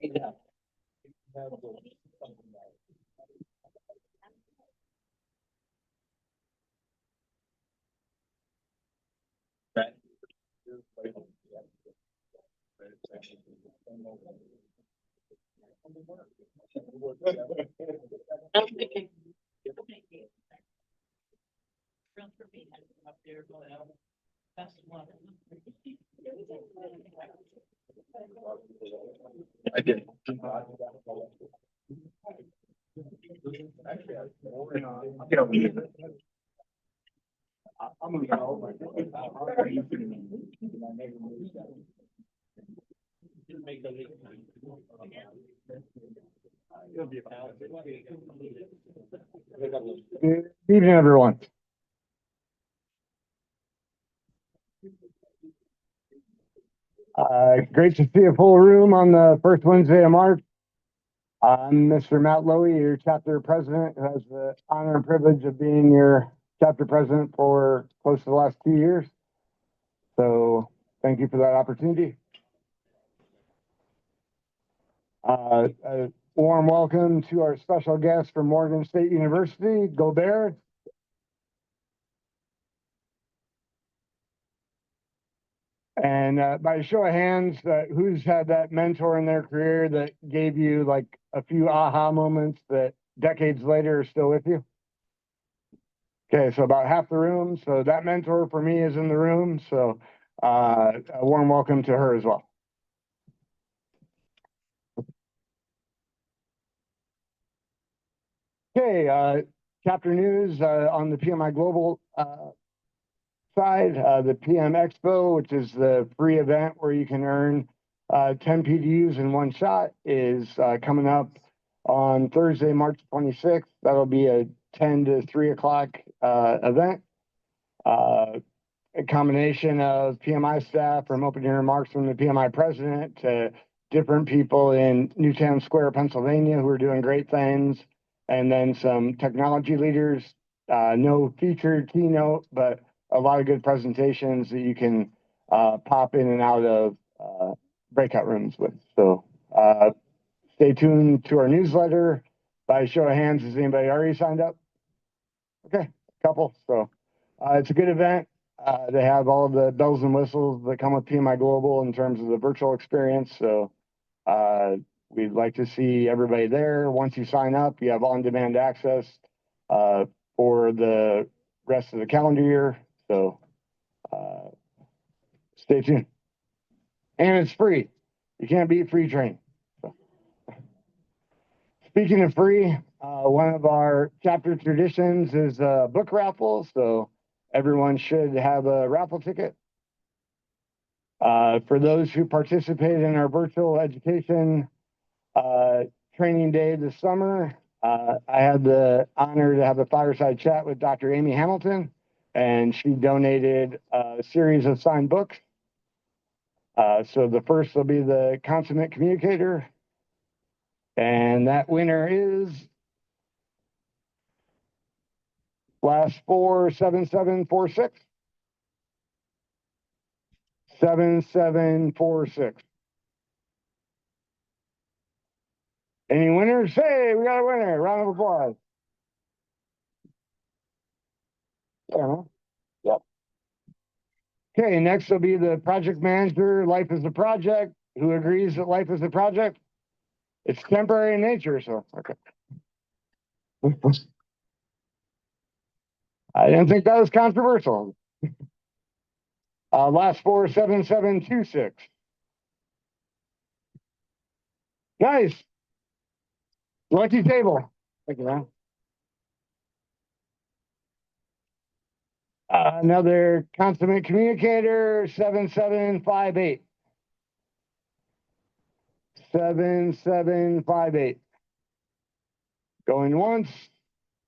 I did. Good evening, everyone. Great to see a full room on the first Wednesday of March. I'm Mr. Matt Lowy, your chapter president, who has the honor and privilege of being your chapter president for close to the last 2 years. So thank you for that opportunity. A warm welcome to our special guest from Morgan State University, Go Bears. And by a show of hands, who's had that mentor in their career that gave you like a few aha moments that decades later are still with you? Okay, so about half the room. So that mentor for me is in the room. So a warm welcome to her as well. Okay, chapter news on the PMI Global side, the PM Expo, which is the free event where you can earn 10 PDUs in one shot, is coming up on Thursday, March 26th. That'll be a 10 to 3 o'clock event. A combination of PMI staff from opening remarks from the PMI president to different people in Newtown Square, Pennsylvania, who are doing great things, and then some technology leaders. No featured keynote, but a lot of good presentations that you can pop in and out of breakout rooms with. So stay tuned to our newsletter. By a show of hands, has anybody already signed up? Okay, a couple. So it's a good event. They have all of the bells and whistles that come with PMI Global in terms of the virtual experience. So we'd like to see everybody there. Once you sign up, you have on-demand access for the rest of the calendar year. So stay tuned. And it's free. You can't beat free training. So. Speaking of free, one of our chapter traditions is a book raffle. So everyone should have a raffle ticket. For those who participated in our virtual education training day this summer, I had the honor to have a fireside chat with Dr. Amy Hamilton, and she donated a series of signed books. So the first will be the Consummate Communicator, and that winner is last 47746. 7746. Any winners? Hey, we got a winner. Round of applause. Yeah. Yep. Okay, next will be the project manager. Life is a project. Who agrees that life is a project? It's temporary in nature, so okay. I didn't think that was controversial. Last 47726. Nice. Lucky table. Thank you, man. Another consummate communicator, 7758. 7758. Going once,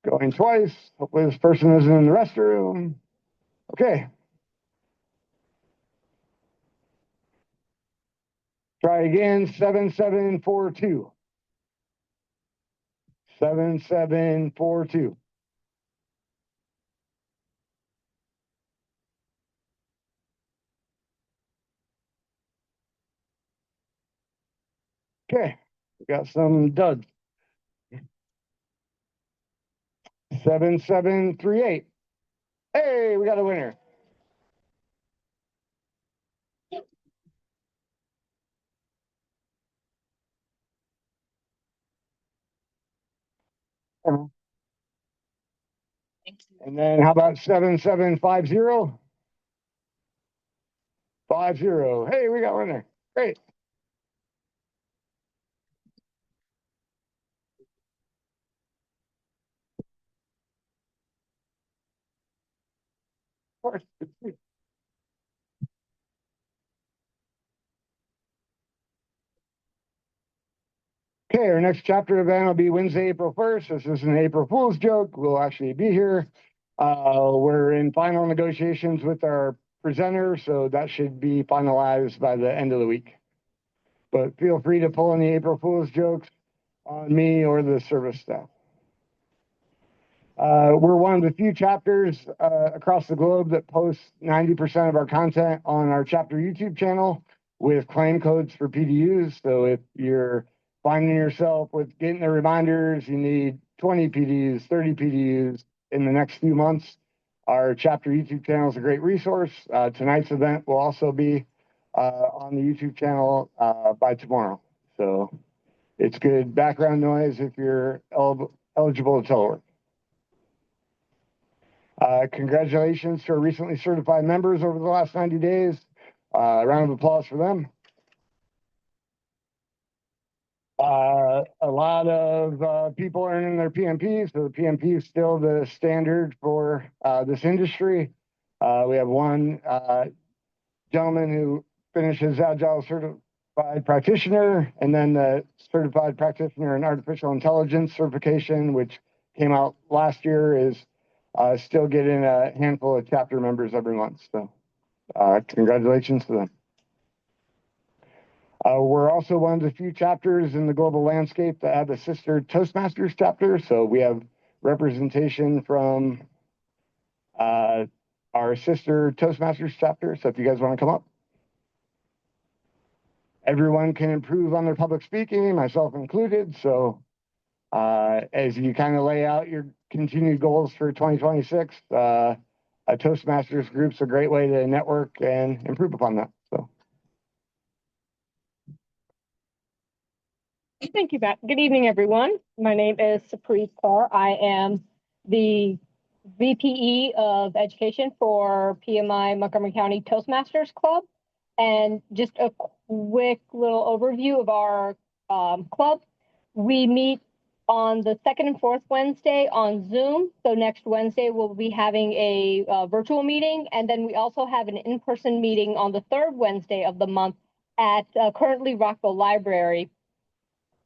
going twice. Hopefully this person isn't in the restroom. Okay. Try again, 7742. 7742. Okay, we got some duds. 7738. Hey, we got a winner. And then how about 7750? 50. Hey, we got one there. Great. Of course. Okay, our next chapter event will be Wednesday, April 1st. This is an April Fool's joke. We'll actually be here. We're in final negotiations with our presenter, so that should be finalized by the end of the week. But feel free to pull any April Fool's jokes on me or the service staff. We're one of the few chapters across the globe that posts 90% of our content on our chapter YouTube channel with claim codes for PDUs. So if you're finding yourself with getting the reminders, you need 20 PDUs, 30 PDUs in the next few months, our chapter YouTube channel is a great resource. Tonight's event will also be on the YouTube channel by tomorrow. So it's good background noise if you're eligible to telework. Congratulations to our recently certified members over the last 90 days. A round of applause for them. A lot of people earning their PMP, so the PMP is still the standard for this industry. We have one gentleman who finished his Agile Certified Practitioner, and then the Certified Practitioner in Artificial Intelligence certification, which came out last year, is still getting a handful of chapter members every month. So congratulations to them. We're also one of the few chapters in the global landscape that have a sister Toastmasters chapter. So we have representation from our sister Toastmasters chapter. So if you guys want to come up. Everyone can improve on their public speaking, myself included. So as you kind of lay out your continued goals for 2026, a Toastmasters group's a great way to network and improve upon that. So. Thank you, Matt. Good evening, everyone. My name is Sapri Kaur. I am the VPE of Education for PMI-Montgomery County Toastmasters Club. And just a quick little overview of our club. We meet on the second and fourth Wednesday on Zoom. So next Wednesday, we'll be having a virtual meeting. And then we also have an in-person meeting on the third Wednesday of the month at currently Rockville Library.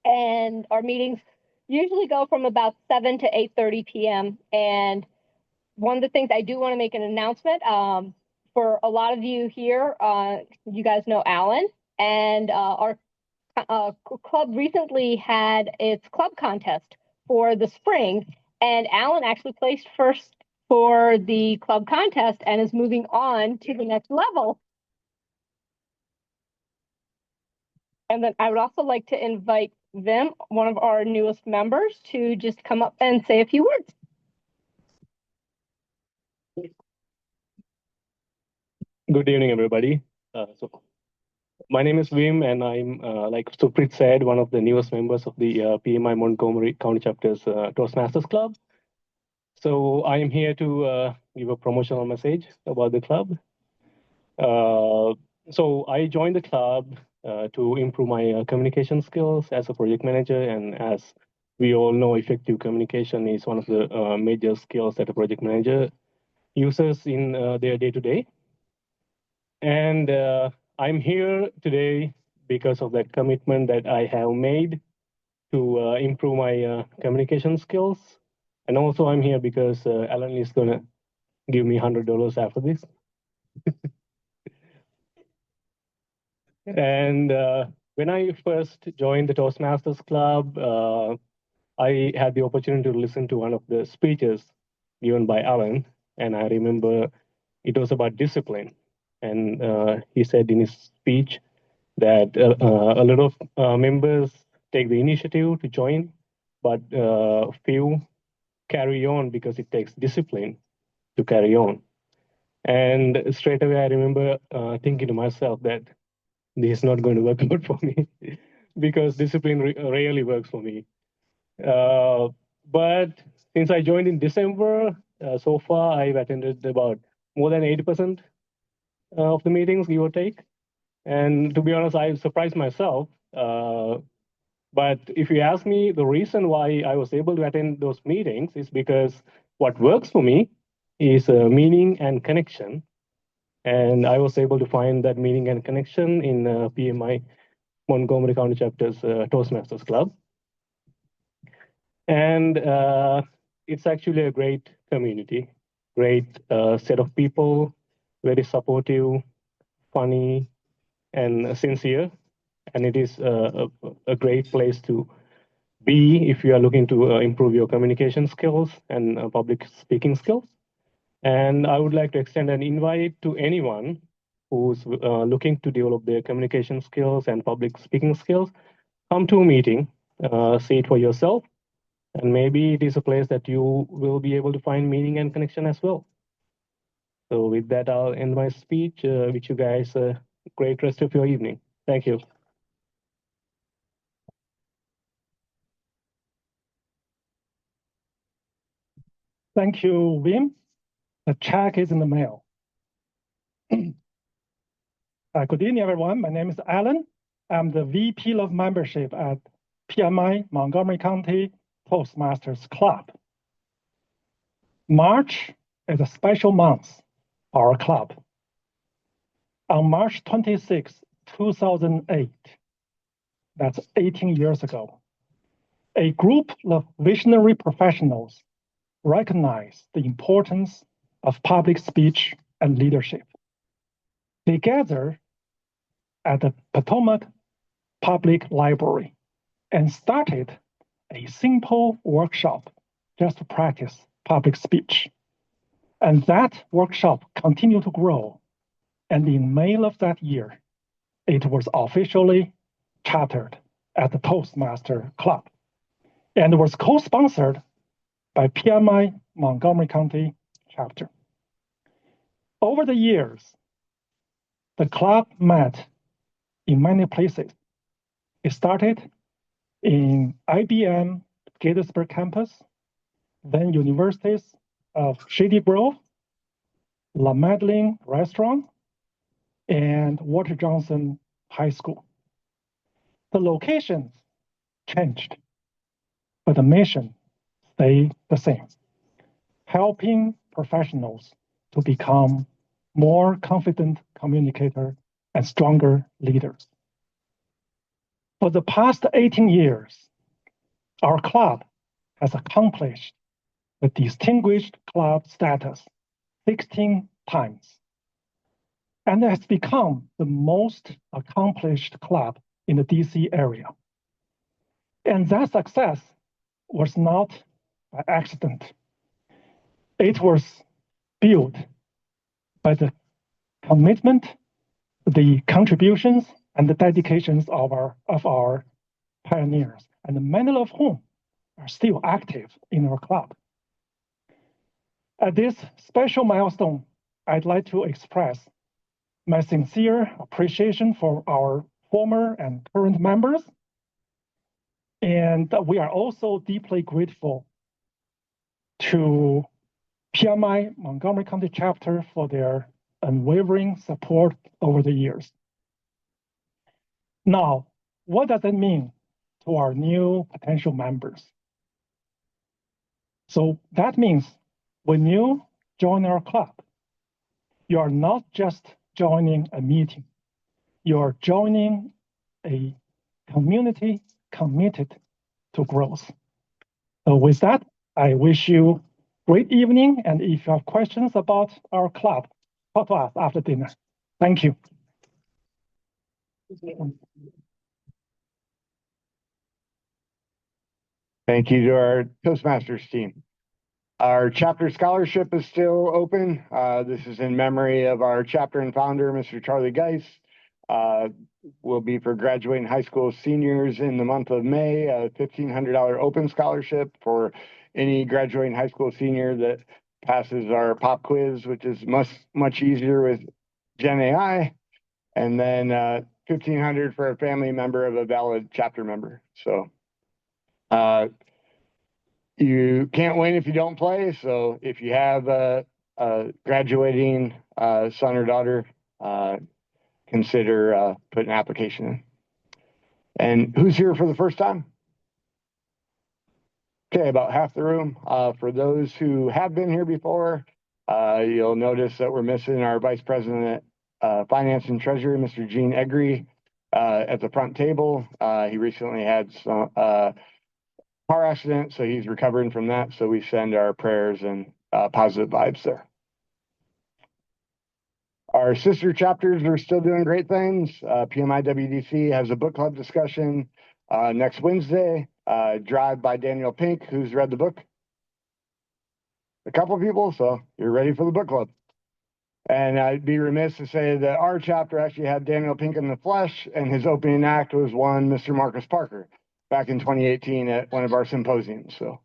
And our meetings usually go from about 7 to 8:30 p.m. And one of the things I do want to make an announcement, for a lot of you here, you guys know Alan, and our club recently had its club contest for the spring, and Alan actually placed first for the club contest and is moving on to the next level. And then I would also like to invite Vim, one of our newest members, to just come up and say a few words. Good evening, everybody. So my name is Vim, and I'm, like Suprit said, one of the newest members of the PMI-Montgomery County Chapter's Toastmasters Club. So I am here to give a promotional message about the club. So I joined the club to improve my communication skills as a project manager, and as we all know, effective communication is one of the major skills that a project manager uses in their day-to-day. And I'm here today because of that commitment that I have made to improve my communication skills. And also I'm here because Alan is going to give me $100 after this. And when I first joined the Toastmasters Club, I had the opportunity to listen to one of the speeches given by Alan. And I remember it was about discipline. And he said in his speech that a lot of members take the initiative to join, but few carry on because it takes discipline to carry on. And straight away, I remember thinking to myself that this is not going to work out for me because discipline rarely works for me. But since I joined in December, so far I've attended about more than 80% of the meetings, give or take. And to be honest, I surprised myself. But if you ask me, the reason why I was able to attend those meetings is because what works for me is meaning and connection. And I was able to find that meaning and connection in PMI Montgomery County Chapter's Toastmasters Club. And it's actually a great community, great set of people, very supportive, funny, and sincere. And it is a great place to be if you are looking to improve your communication skills and public speaking skills. And I would like to extend an invite to anyone who's looking to develop their communication skills and public speaking skills. Come to a meeting, see it for yourself, and maybe it is a place that you will be able to find meaning and connection as well. So with that, I'll end my speech. Wish you guys a great rest of your evening. Thank you. Thank you, Wim. The check is in the mail. Good evening, everyone. My name is Alan. I'm the VP of Membership at PMI Montgomery County Toastmasters Club. March is a special month for our club. On March 26, 2008, that's 18 years ago, a group of visionary professionals recognized the importance of public speech and leadership. They gathered at the Potomac Public Library and started a simple workshop just to practice public speech. And that workshop continued to grow. And in May of that year, it was officially chartered at the Toastmaster Club and was co-sponsored by PMI Montgomery County chapter. Over the years, the club met in many places. It started in IBM Gettysburg campus, then universities of Shady Grove, La Madeleine Restaurant, and Walter Johnson High School. The locations changed, but the mission stayed the same, helping professionals to become more confident communicators and stronger leaders. For the past 18 years, our club has accomplished the distinguished club status 16 times and has become the most accomplished club in the DC area. And that success was not by accident. It was built by the commitment, the contributions, and the dedications of our pioneers, and many of whom are still active in our club. At this special milestone, I'd like to express my sincere appreciation for our former and current members. And we are also deeply grateful to PMI Montgomery County chapter for their unwavering support over the years. Now, what does it mean to our new potential members? So that means when you join our club, you are not just joining a meeting, you are joining a community committed to growth. So with that, I wish you great evening, and if you have questions about our club, talk to us after dinner. Thank you. Thank you to our Toastmasters team. Our chapter scholarship is still open. This is in memory of our chapter and founder, Mr. Charlie Geis. will be for graduating high school seniors in the month of May, a $1,500 open scholarship for any graduating high school senior that passes our pop quiz, which is much easier with Gen AI, and then $1,500 for a family member of a valid chapter member. So you can't win if you don't play. So if you have a graduating son or daughter, consider putting an application in. And who's here for the first time? Okay, about half the room. For those who have been here before, you'll notice that we're missing our Vice President Finance and Treasury, Mr. Gene Egri, at the front table. He recently had some car accident, so he's recovering from that. So we send our prayers and positive vibes there. Our sister chapters are still doing great things. PMI-WDC has a book club discussion next Wednesday. Drive by Daniel Pink, who's read the book. A couple people, so you're ready for the book club. And I'd be remiss to say that our chapter actually had Daniel Pink in the flesh, and his opening act was one Mr. Marcus Parker back in 2018 at one of our symposiums. So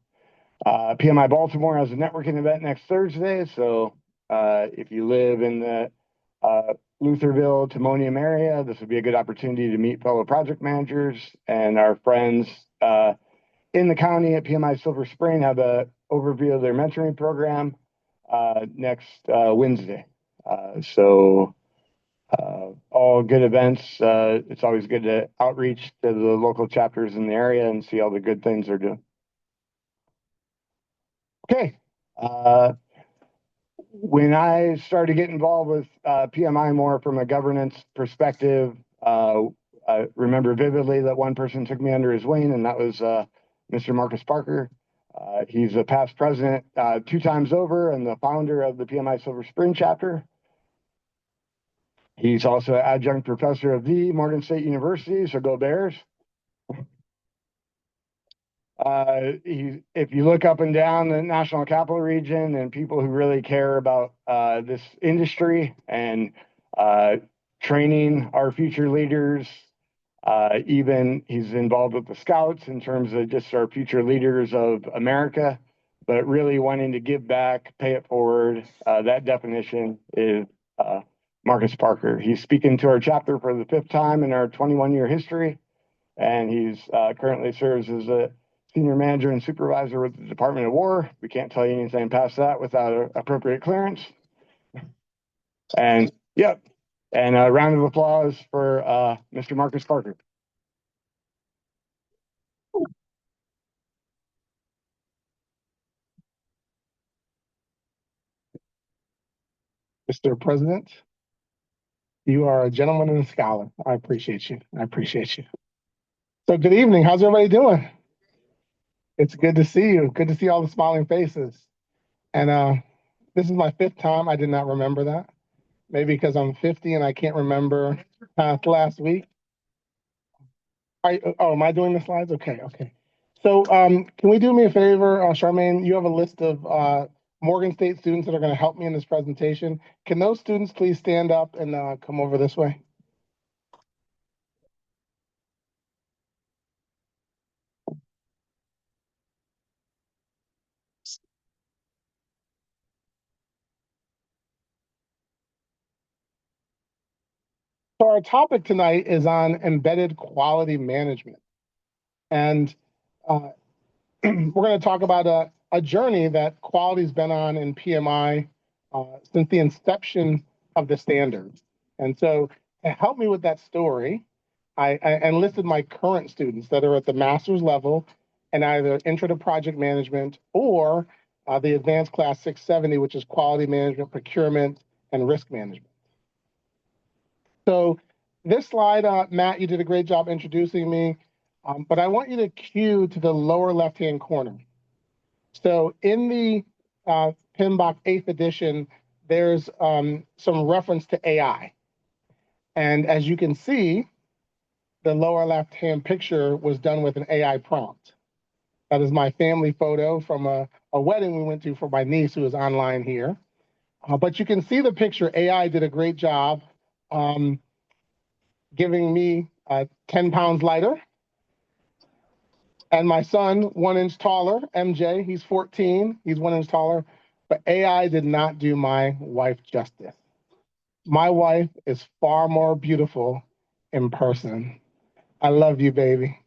PMI Baltimore has a networking event next Thursday. So if you live in the Lutherville, Timonium area, this would be a good opportunity to meet fellow project managers, and our friends in the county at PMI Silver Spring have an overview of their mentoring program next Wednesday. So all good events. It's always good to outreach to the local chapters in the area and see all the good things they're doing. Okay. When I started getting involved with PMI more from a governance perspective, I remember vividly that one person took me under his wing, and that was Mr. Marcus Parker. He's a past president 2 times over and the founder of the PMI Silver Spring chapter. He's also an adjunct professor of the Morgan State University, so go Bears. If you look up and down the National Capital Region and people who really care about this industry and training our future leaders, even he's involved with the Scouts in terms of just our future leaders of America, but really wanting to give back, pay it forward. That definition is Marcus Parker. He's speaking to our chapter for the 5th time in our 21-year history, and he's currently serves as a senior manager and supervisor with the Department of War. We can't tell you anything past that without appropriate clearance. And yep, and a round of applause for Mr. Marcus Parker. Mr. President, you are a gentleman and a scholar. I appreciate you. I appreciate you. So good evening. How's everybody doing? It's good to see you. Good to see all the smiling faces. And this is my 5th time. I did not remember that. Maybe because I'm 50 and I can't remember last week. Am I doing the slides? Okay. So can we do me a favor, Charmaine? You have a list of Morgan State students that are going to help me in this presentation. Can those students please stand up and come over this way? So our topic tonight is on embedded quality management. And we're going to talk about a journey that quality's been on in PMI since the inception of the standard. And so to help me with that story, I enlisted my current students that are at the master's level in either Intro to Project Management or the advanced class 670, which is quality management, procurement, and risk management. So this slide, Matt, you did a great job introducing me, but I want you to cue to the lower left-hand corner. So in the PMBOK 8th edition, there's some reference to AI. And as you can see, the lower left-hand picture was done with an AI prompt. That is my family photo from a wedding we went to for my niece who is online here. But you can see the picture. AI did a great job giving me 10 pounds lighter. And my son, 1 inch taller, MJ, he's 14, he's 1 inch taller. But AI did not do my wife justice. My wife is far more beautiful in person. I love you, baby.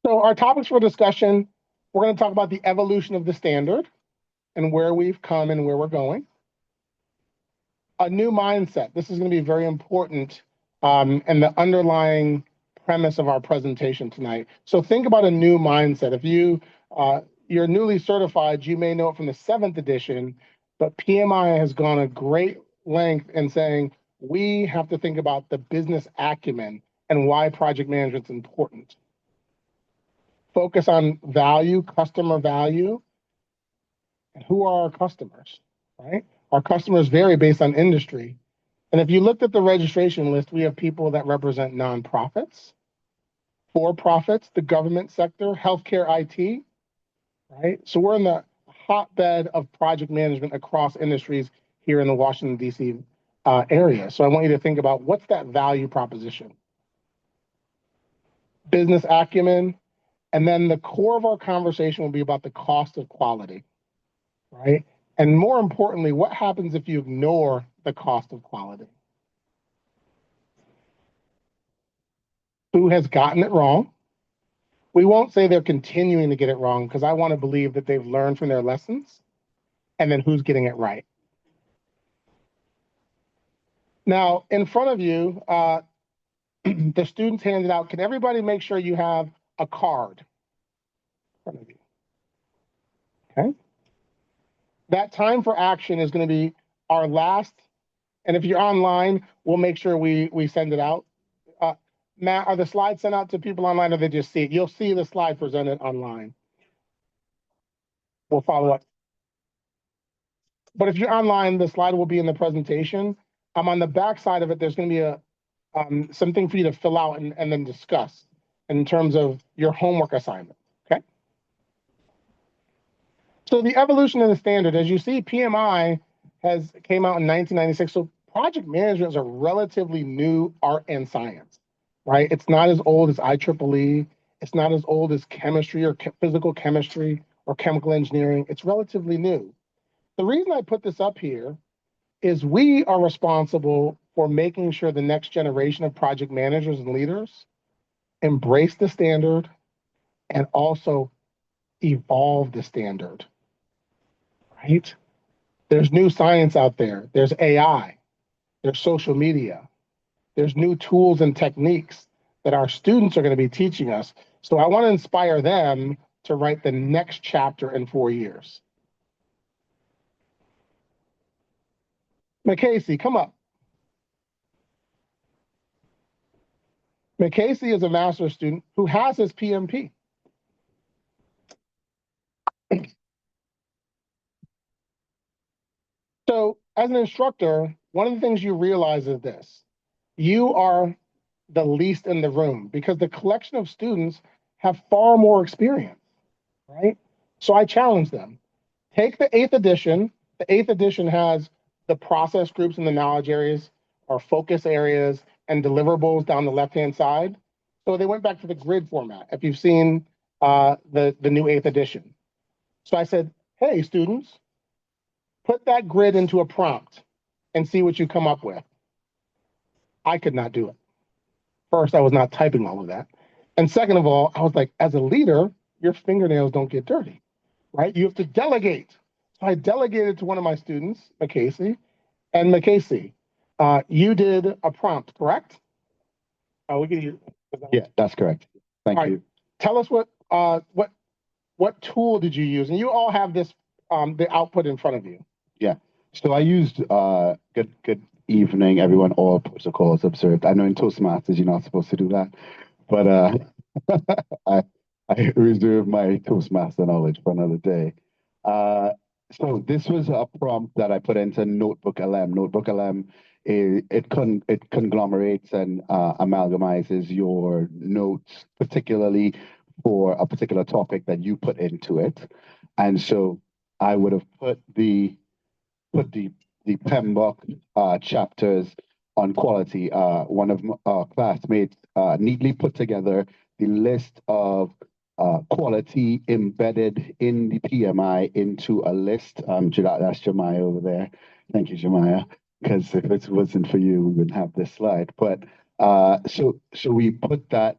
So our topics for discussion, we're going to talk about the evolution of the standard and where we've come and where we're going. A new mindset. This is going to be very important and the underlying premise of our presentation tonight. So think about a new mindset. If you're newly certified, you may know it from the 7th edition, but PMI has gone a great length in saying we have to think about the business acumen and why project management is important. Focus on value, customer value, and who are our customers, right? Our customers vary based on industry. And if you looked at the registration list, we have people that represent nonprofits, for-profits, the government sector, healthcare, IT, right? So we're in the hotbed of project management across industries here in the Washington, D.C. Area. So I want you to think about what's that value proposition? Business acumen, and then the core of our conversation will be about the cost of quality, right? And more importantly, what happens if you ignore the cost of quality? Who has gotten it wrong? We won't say they're continuing to get it wrong because I want to believe that they've learned from their lessons. And then who's getting it right? Now, in front of you, the students handed out, can everybody make sure you have a card in front of you? Okay. That time for action is going to be our last, and if you're online, we'll make sure we send it out. Matt, are the slides sent out to people online or they just see it? You'll see the slide presented online. We'll follow up. But if you're online, the slide will be in the presentation. On the back side of it, there's going to be a something for you to fill out and then discuss in terms of your homework assignment, okay? So the evolution of the standard, as you see, PMI came out in 1996. So project management is a relatively new art and science, right? It's not as old as IEEE. It's not as old as chemistry or physical chemistry or chemical engineering. It's relatively new. The reason I put this up here is we are responsible for making sure the next generation of project managers and leaders embrace the standard and also evolve the standard, right? There's new science out there. There's AI, there's social media, there's new tools and techniques that our students are going to be teaching us. So I want to inspire them to write the next chapter in 4 years. McCasey, come up. McCasey is a master's student who has his PMP. So as an instructor, one of the things you realize is this: you are the least in the room because the collection of students have far more experience, right? So I challenge them. Take the 8th edition. The 8th edition has the process groups and the knowledge areas or focus areas and deliverables down the left-hand side. So they went back to the grid format, if you've seen the new 8th edition. So I said, hey, students, put that grid into a prompt and see what you come up with. I could not do it. First, I was not typing all of that. And second of all, I was like, as a leader, your fingernails don't get dirty, right? You have to delegate. So I delegated to one of my students, McCasey. And McCasey, you did a prompt, correct? Yeah, that's correct. Thank you. Tell us what tool did you use? And you all have this, the output in front of you. Yeah. So I used good evening, everyone. All protocols observed. I know in Toastmasters you're not supposed to do that, but I reserve my Toastmaster knowledge for another day. So this was a prompt that I put into Notebook LM. Notebook LM, it conglomerates and amalgamizes your notes, particularly for a particular topic that you put into it. And so I would have put the put the PMBOK chapters on quality. One of our classmates neatly put together the list of quality embedded in the PMI into a list. That's Jemiah over there. Thank you, Jemiah. Because if it wasn't for you, we wouldn't have this slide. But so we put that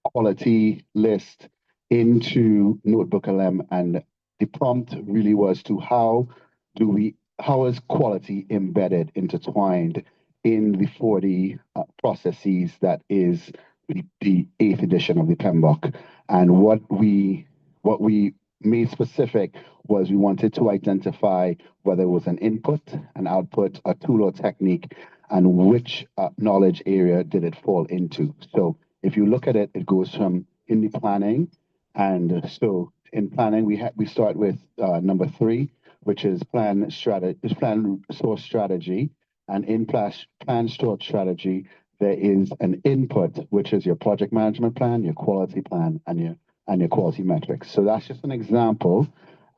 quality list into Notebook LM, and the prompt really was to how is quality embedded, intertwined in the 40 processes that is the 8th edition of the PMBOK. And what we made specific was we wanted to identify whether it was an input, an output, a tool or technique, and which knowledge area did it fall into. So if you look at it, it goes from in the planning, and so in planning we start with number 3, which is plan source strategy, and in plan source strategy there is an input, which is your project management plan, your quality plan, and your quality metrics. So that's just an example,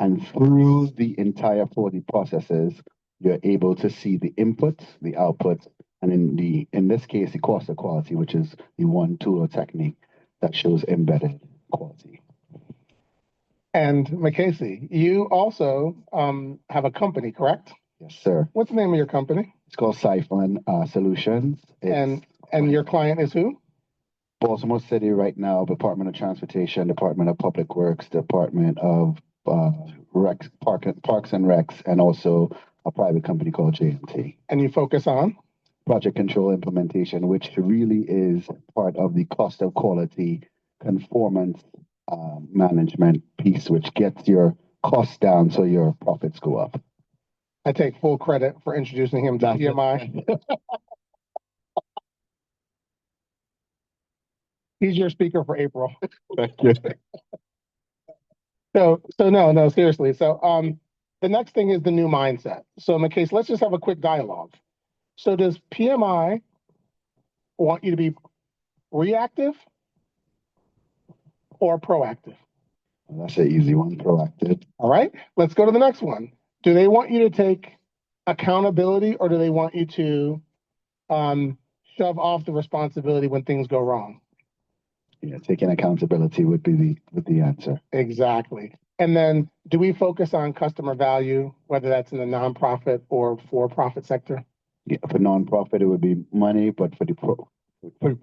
and through the entire 40 processes, you're able to see the inputs, the outputs, and in this case, the cost of quality, which is the one tool or technique that shows embedded quality. And McCasey, you also have a company, correct? Yes, sir. What's the name of your company? It's called Siphon Solutions. And your client is who? Baltimore City right now, Department of Transportation, Department of Public Works, Department of Parks and Recs, and also a private company called JMT. And you focus on? Project control implementation, which really is part of the cost of quality conformance management piece, which gets your costs down so your profits go up. I take full credit for introducing him to PMI. He's your speaker for April. Thank you. So no, seriously. So the next thing is the new mindset. So McCase, let's just have a quick dialogue. So does PMI want you to be reactive or proactive? That's an easy one, proactive. All right, let's go to the next one. Do they want you to take accountability, or do they want you to shove off the responsibility when things go wrong? Yeah, taking accountability would be the answer. Exactly. And then do we focus on customer value, whether that's in the nonprofit or for-profit sector? Yeah, for nonprofit, it would be money, but for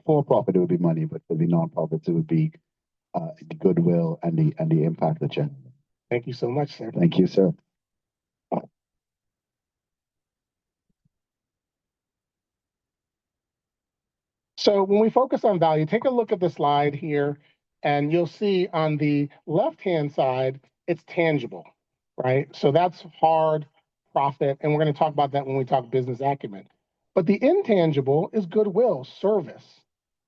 for-profit, it would be money, but for the nonprofits, it would be the goodwill and the impact that you. Thank you so much, sir. Thank you, sir. So when we focus on value, take a look at the slide here, and you'll see on the left-hand side, it's tangible, right? So that's hard profit, and we're going to talk about that when we talk business acumen. But the intangible is goodwill, service,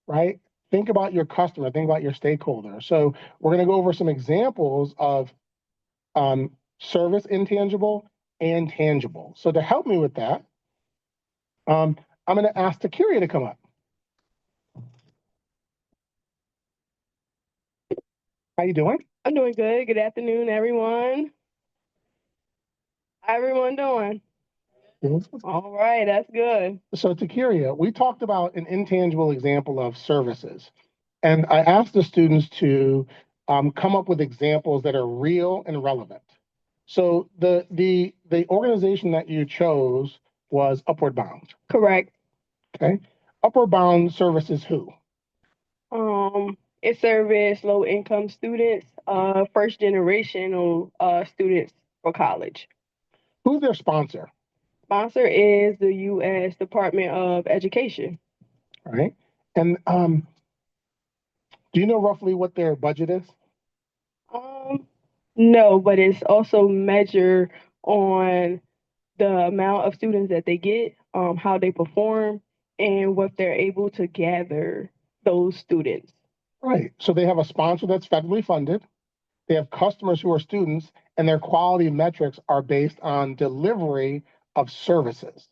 right? Think about your customer, think about your stakeholder. So we're going to go over some examples of service intangible and tangible. So to help me with that, I'm going to ask Takiria to come up. How you doing? I'm doing good. Good afternoon, everyone. How everyone doing? All right, that's good. So Takiria, we talked about an intangible example of services. And I asked the students to come up with examples that are real and relevant. So the organization that you chose was Upward Bound. Correct. Okay. Upward Bound services who? It serves low-income students, first generation students for college. Who's their sponsor? Sponsor is the U.S. Department of Education. All right. And do you know roughly what their budget is? No, but it's also measured on the amount of students that they get, how they perform, and what they're able to gather those students. Right. So they have a sponsor that's federally funded. They have customers who are students, and their quality metrics are based on delivery of services,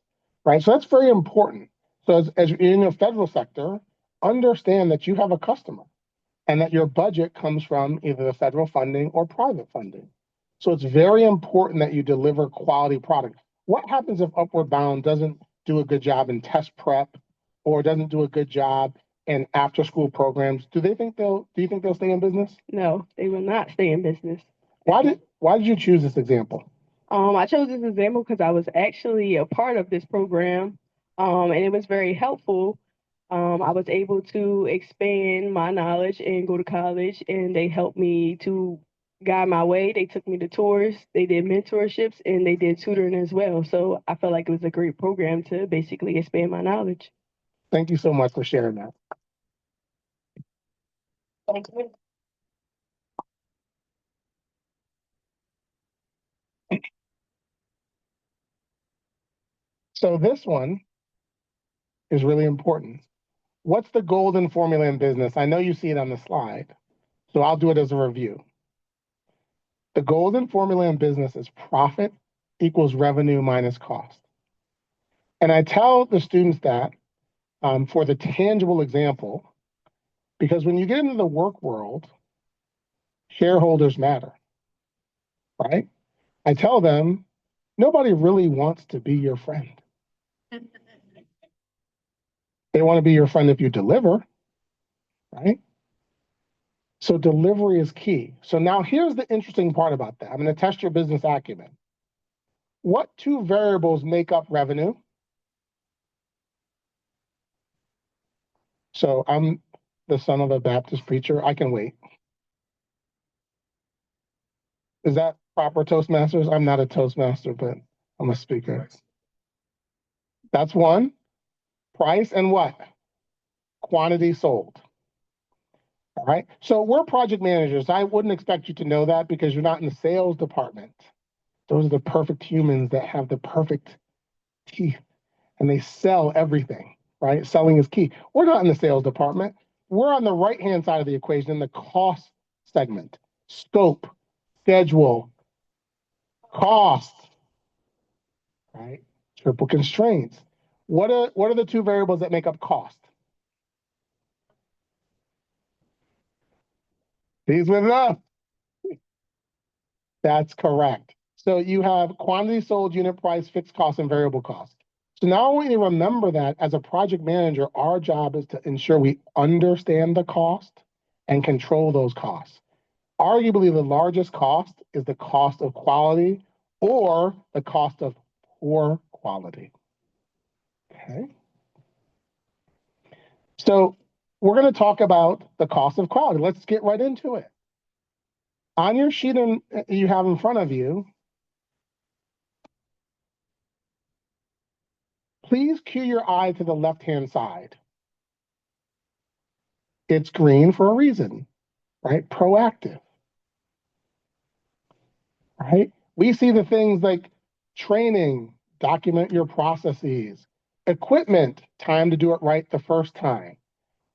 right? So that's very important. So as in the federal sector, understand that you have a customer and that your budget comes from either the federal funding or private funding. So it's very important that you deliver quality product. What happens if Upward Bound doesn't do a good job in test prep or doesn't do a good job in after school programs? Do you think they'll stay in business? No, they will not stay in business. Why did you choose this example? I chose this example because I was actually a part of this program, and it was very helpful. I was able to expand my knowledge and go to college, and they helped me to guide my way. They took me to tours, they did mentorships, and they did tutoring as well. So I felt like it was a great program to basically expand my knowledge. Thank you so much for sharing that. Thank you. So this one is really important. What's the golden formula in business? I know you see it on the slide, so I'll do it as a review. The golden formula in business is profit equals revenue minus cost. And I tell the students that for the tangible example, because when you get into the work world, shareholders matter, right? I tell them, nobody really wants to be your friend. They want to be your friend if you deliver, right? So delivery is key. So now here's the interesting part about that. I'm going to test your business acumen. What two variables make up revenue? So I'm the son of a Baptist preacher. I can wait. Is that proper, Toastmasters? I'm not a Toastmaster, but I'm a speaker. That's one. Price and what? Quantity sold. All right. So we're project managers. I wouldn't expect you to know that because you're not in the sales department. Those are the perfect humans that have the perfect teeth and they sell everything, right? Selling is key. We're not in the sales department. We're on the right-hand side of the equation in the cost segment. Scope, schedule, cost, right? Triple constraints. What are the two variables that make up cost? These with enough. That's correct. So you have quantity sold, unit price, fixed cost, and variable cost. So now I want you to remember that as a project manager, our job is to ensure we understand the cost and control those costs. Arguably, the largest cost is the cost of quality or the cost of poor quality. Okay. So we're going to talk about the cost of quality. Let's get right into it. On your sheet you have in front of you, please cue your eye to the left-hand side. It's green for a reason, right? Proactive, right? We see the things like training, document your processes, equipment, time to do it right the first time.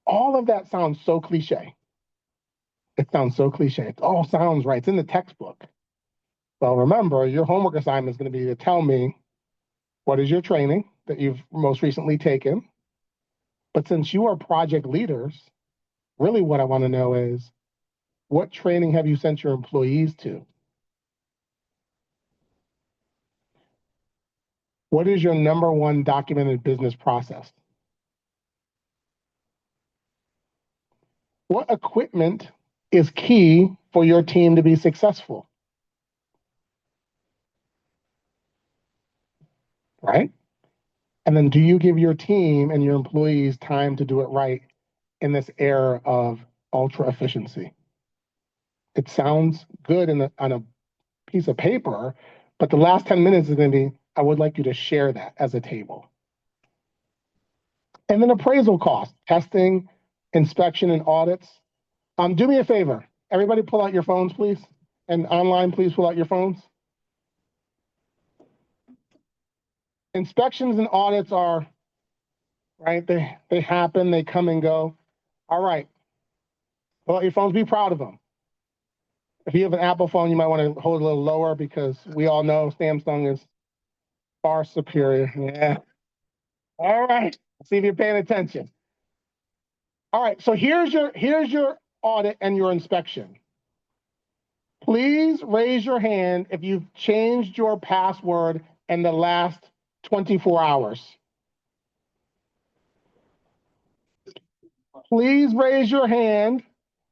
All of that sounds so cliche. It sounds so cliche. It all sounds right. It's in the textbook. Well, remember, your homework assignment is going to be to tell me what is your training that you've most recently taken. But since you are project leaders, really what I want to know is, what training have you sent your employees to? What is your number one documented business process? What equipment is key for your team to be successful? Right? And then do you give your team and your employees time to do it right in this era of ultra efficiency? It sounds good on a piece of paper, but the last 10 minutes is going to be, I would like you to share that as a table. And then appraisal costs, testing, inspection, and audits. Do me a favor. Everybody pull out your phones, please. And online, please pull out your phones. Inspections and audits are, right, they happen, they come and go. All right. Pull out your phones, be proud of them. If you have an Apple phone, you might want to hold it a little lower because we all know Samsung is far superior. Yeah. All right. See if you're paying attention. All right. So here's your audit and your inspection. Please raise your hand if you've changed your password in the last 24 hours? Please raise your hand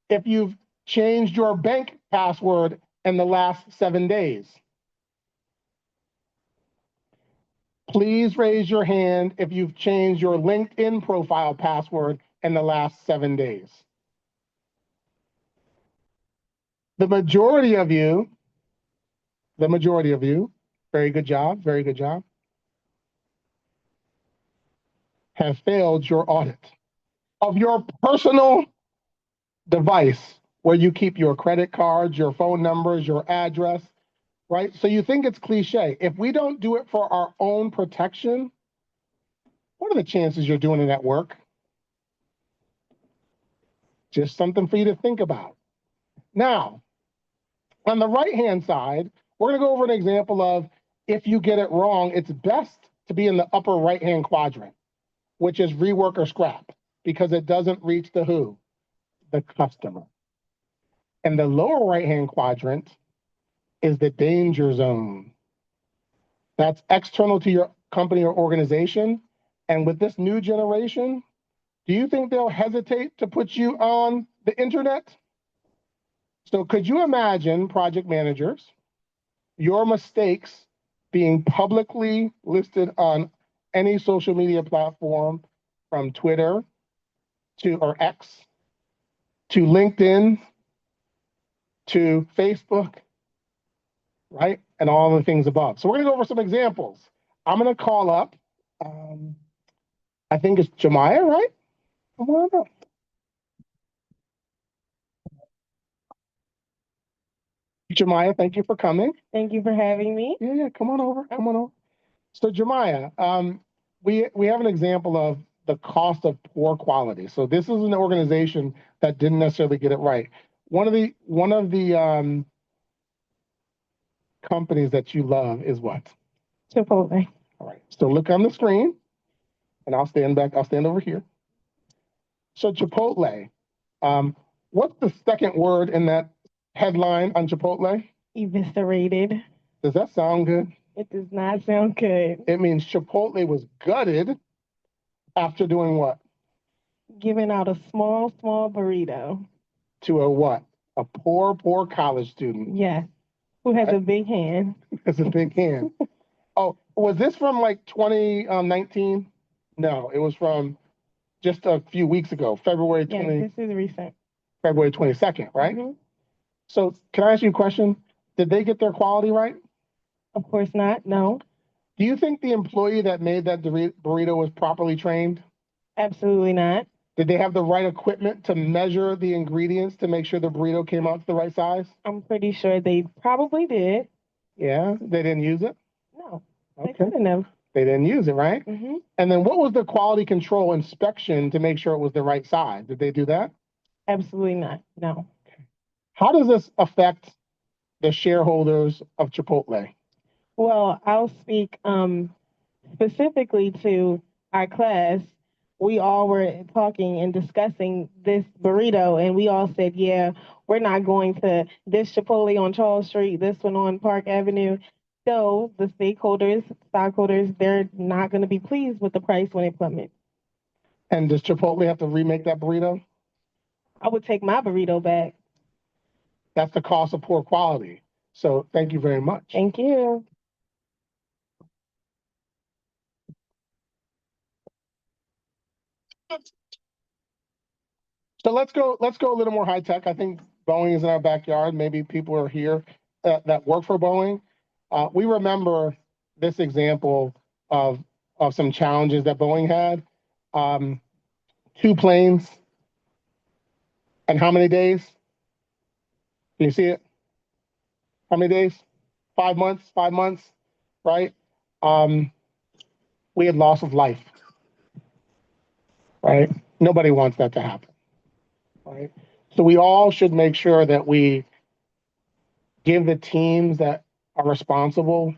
if you've changed your bank password in the last 7 days. Please raise your hand if you've changed your LinkedIn profile password in the last 7 days. The majority of you, very good job, have failed your audit of your personal device where you keep your credit cards, your phone numbers, your address, right? So you think it's cliche. If we don't do it for our own protection, what are the chances you're doing it at work? Just something for you to think about. Now, on the right-hand side, we're going to go over an example of if you get it wrong, it's best to be in the upper right-hand quadrant, which is rework or scrap, because it doesn't reach the who? The customer. And the lower right-hand quadrant is the danger zone. That's external to your company or organization. And with this new generation, do you think they'll hesitate to put you on the internet? So could you imagine, project managers, your mistakes being publicly listed on any social media platform, from Twitter to or X to LinkedIn to Facebook, right? And all the things above. So we're going to go over some examples. I'm going to call up, I think it's Jemiah, right? Come on up. Jemiah, thank you for coming. Thank you for having me. Yeah, come on over. So Jemiah, we have an example of the cost of poor quality. So this is an organization that didn't necessarily get it right. One of the companies that you love is what? Chipotle. All right. So look on the screen, and I'll stand over here. So Chipotle, what's the second word in that headline on Chipotle? Eviscerated. Does that sound good? It does not sound good. It means Chipotle was gutted after doing what? Giving out a small burrito. To a what? A poor college student. Yes. Who has a big hand. Has a big hand. Oh, was this from like 2019? No, it was from just a few weeks ago, February 20. Yes, this is recent. February 22nd, right? Mm-hmm. So can I ask you a question? Did they get their quality right? Of course not, no. Do you think the employee that made that burrito was properly trained? Absolutely not. Did they have the right equipment to measure the ingredients to make sure the burrito came out to the right size? I'm pretty sure they probably did. Yeah, they didn't use it? No, Okay. they couldn't have. They didn't use it, right? Mm-hmm. And then what was the quality control inspection to make sure it was the right size? Did they do that? Absolutely not, no. How does this affect the shareholders of Chipotle? Well, I'll speak specifically to our class. We all were talking and discussing this burrito, and we all said, yeah, we're not going to this Chipotle on Charles Street, this one on Park Avenue. So the stockholders, they're not going to be pleased with the price when it plummets. And does Chipotle have to remake that burrito? I would take my burrito back. That's the cost of poor quality. So thank you very much. Thank you. So let's go a little more high tech. I think Boeing is in our backyard. Maybe people are here that work for Boeing. We remember this example of some challenges that Boeing had. 2 planes and how many days? Can you see it? How many days? 5 months, right? We had loss of life, right? Nobody wants that to happen, right? So we all should make sure that we give the teams that are responsible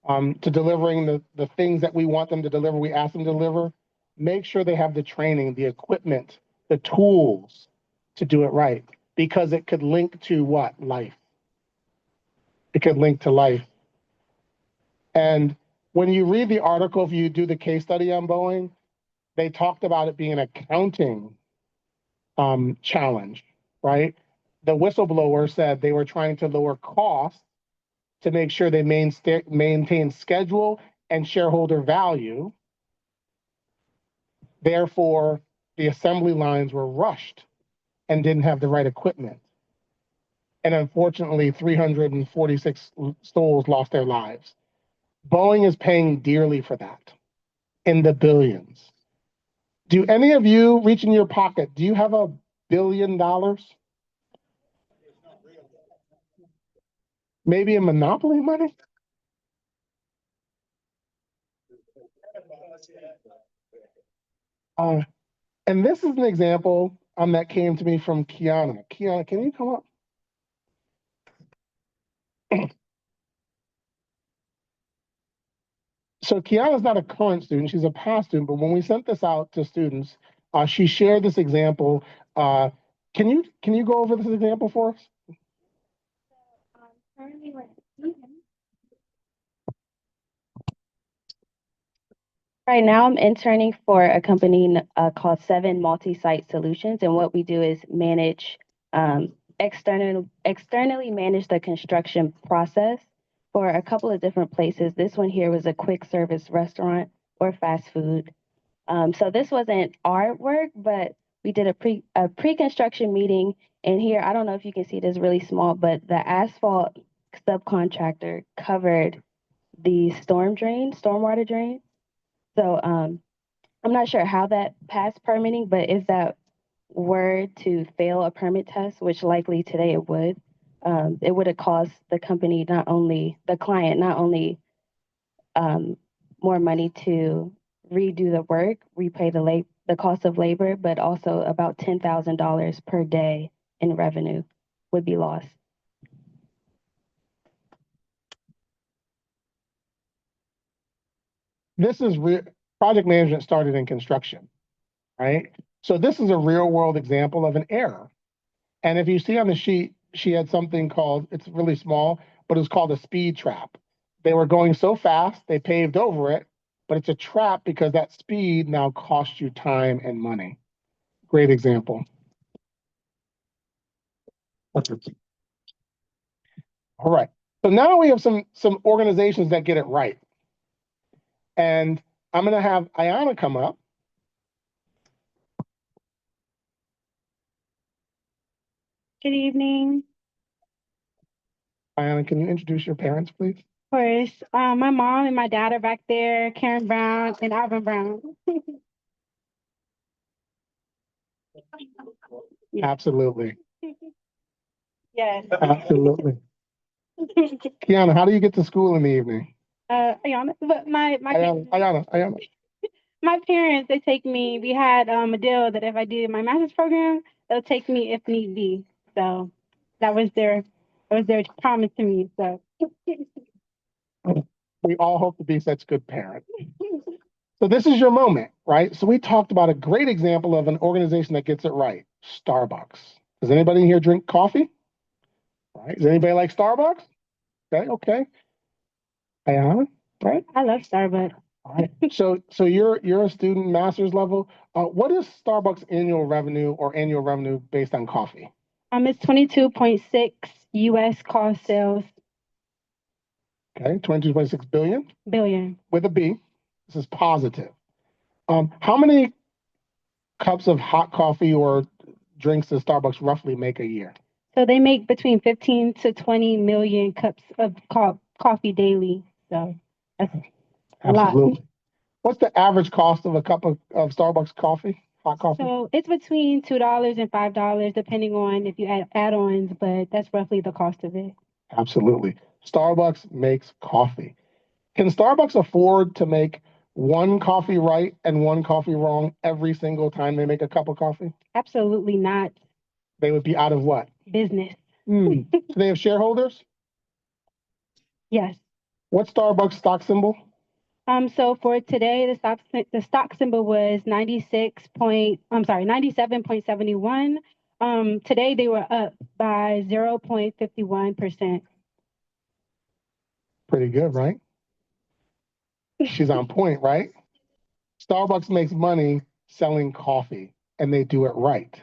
to delivering the things that we want them to deliver, we ask them to deliver, make sure they have the training, the equipment, the tools to do it right, because it could link to what? Life. It could link to life. And when you read the article, if you do the case study on Boeing, they talked about it being an accounting challenge, right? The whistleblower said they were trying to lower costs to make sure they maintain schedule and shareholder value. Therefore, the assembly lines were rushed and didn't have the right equipment. And unfortunately, 346 souls lost their lives. Boeing is paying dearly for that, in the billions. Do any of you reach in your pocket? Do you have $1 billion? Maybe in monopoly money? And this is an example that came to me from Kiana. Kiana, can you come up? So Kiana's not a current student, she's a past student, but when we sent this out to students, she shared this example. Can you go over this example for us? Right now, I'm interning for a company called Seven Multi-Site Solutions, and what we do is manage externally manage the construction process for a couple of different places. This one here was a quick service restaurant or fast food. So this wasn't our work, but we did a pre-construction meeting. And here, I don't know if you can see this really small, but the asphalt subcontractor covered the stormwater drain. So I'm not sure how that passed permitting, but if that were to fail a permit test, which likely today it would have cost the company, the client, not only more money to redo the work, repay the cost of labor, but also about $10,000 per day in revenue would be lost. This is project management started in construction, right? So this is a real world example of an error. And if you see on the sheet, she had something called, it's really small, but it's called a speed trap. They were going so fast, they paved over it, but it's a trap because that speed now costs you time and money. Great example. All right. So now we have some organizations that get it right. And I'm going to have Ayana come up. Good evening. Ayana, can you introduce your parents, please? Of course. My mom and my dad are back there, Karen Brown and Alvin Brown. Absolutely. Yes. Absolutely. Kiana, how do you get to school in the evening? Ayana, but Ayana. My parents, they take me. We had a deal that if I did my master's program, they'll take me if need be. So that was their promise to me. So we all hope to be such good parents. So this is your moment, right? So we talked about a great example of an organization that gets it right, Starbucks. Does anybody in here drink coffee? Right? Does anybody like Starbucks? Okay. Ayana, right? I love Starbucks. All right. So you're a student, master's level. What is Starbucks annual revenue based on coffee? It's 22.6 U.S. cost sales. Okay, 22.6 billion. Billion. With a B. This is positive. How many cups of hot coffee or drinks does Starbucks roughly make a year? So they make between 15 to 20 million cups of coffee daily. So that's a lot. What's the average cost of a cup of Starbucks coffee, hot coffee? So it's between $2 and $5, depending on if you add add-ons, but that's roughly the cost of it. Absolutely. Starbucks makes coffee. Can Starbucks afford to make one coffee right and one coffee wrong every single time they make a cup of coffee? Absolutely not. They would be out of what? Business. Do they have shareholders? Yes. What's Starbucks stock symbol? So for today, the stock symbol was 97.71. Today they were up by 0.51%. Pretty good, right? She's on point, right? Starbucks makes money selling coffee, and they do it right.